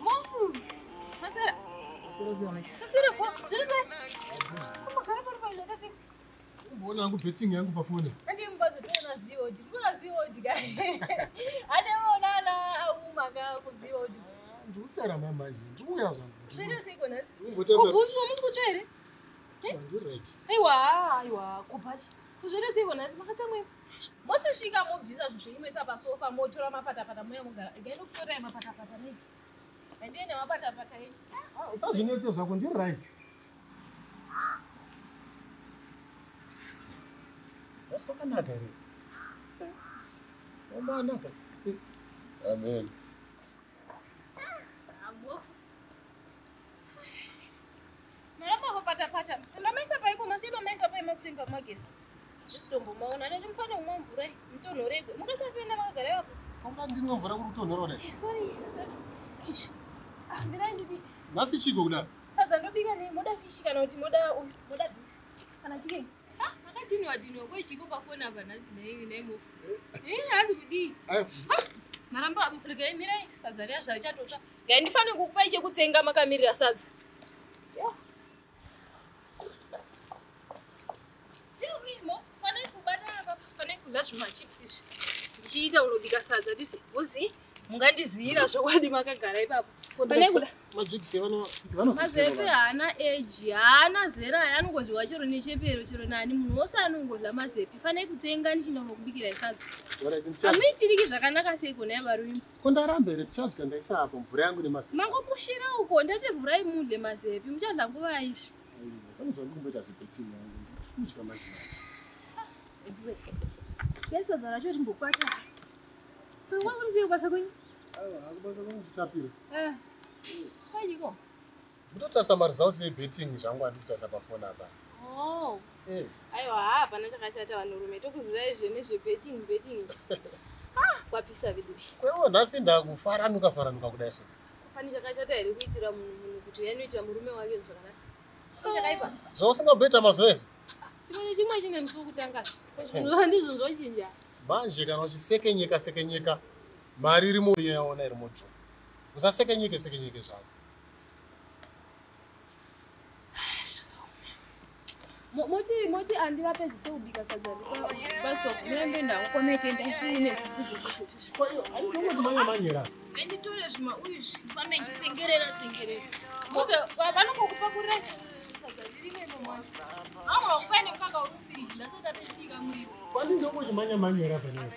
Mofu. Masera. Masera kwa. Zvinhu. Kumakara pari pari zvakasi. Umbona yangu betting yangu pafoni. Andimbazo tona ziodi. Kuna ziodi kai. Adeona aumaka kuziodi. Ndikutera manje. Ndikuya zvangu. Zvino siko nasi. Umbotesa. Ubuzwa musikutsva here? Right. Aiwa, kupachi. Kuzvino siko nasi makatsamwe. Mosisvika mobvisa zvinhu pasofa motora mapatapata muya mugara. Gaendo kutora mapatapata niki. Ndiye mapatapata ini. Usazvinetse zvako ndiri right. Kwakanaka here. Omanaka. Amen. Agofu. Maramba mapatapata. Mamaisa paiko masiba maisa pai makusimba magesa. Zvitombo maona nani mfana umwe mvura mutonhoregwe. Mukasapenda makagara yako. Kanga ndinwe mvura kuri kutonhora ne. Sorry. Ish. Mira ndidi. Nasi chiko kuda. Sadza ndobika ne moda fish kana kuti moda kana chicken. Makadinwa kwa chiko pafoni apa nhasi naimo. Hadi kudi. Maramba regai mira sadza ria zvachatotsva. Ngai ndifane kukupai chekutsenga makamirira sadza. Chips. Ndichiita unobika sadza nditi wozi mungandizira zvokwadi makagara ipapo. Majikisi Mazepe haana age, haana zera yaanongodliwa chero nechepero chero nani munhu wose anongodla mazepe. Fanai kutsenga ndichina kubikira sadza. Amuitiriki zvakanaka sei kona yavarimi. Kondarambere tichadya ndaisa apo mvura yangu nemazepe. Mangomushira uko ndati mvurai mudle mazepe muchadla nguva ishi. Ndizvandikumbeta zvibheting yangu. Ndikudya manje. Kesa zara cho rimbokwata. So what was you basa kwenye? Akubasa kwenye tapira. Kwajiko. Mutotasa maresults ebetting zvangu andikutasa pafoni apa. Oh. Aiwa hapa nachakashata vanhurume tokuziva izve nezvebetting. Kwapisa vidu. Kwewo nhasi ndakufaranuka kudai so. Pani chakashata here kuitira munhu kuti yanoitira murume wake zvakanaka. Chakaipa. Zvausingabeta mazvese. Chimwe chine musuku kutanga. Zvinhu ndizvo zvochinja. Manje kana uchisekenyeka mari iri muyaona iri moto. Usasekenyeke zvako. Moti andivapedzise kubika sadza rikabastop murambe ndakomete ndaitine manyera. Nditore zvima uyu ndifambe nditsengerera. Kuti vanongokupakurira sadza ririme momwana. Kwani mukaka uri mufiriji ndasati apedika muriwo. Kwani ndongochimanya panapa.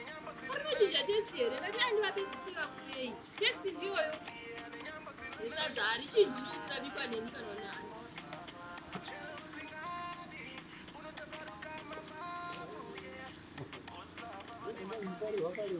Urinochinja testi here ndati andivapedzisira kupei. Testi ndiyoyo. Sadza harichinji nokuti rabikwa neni kana nani. Wakari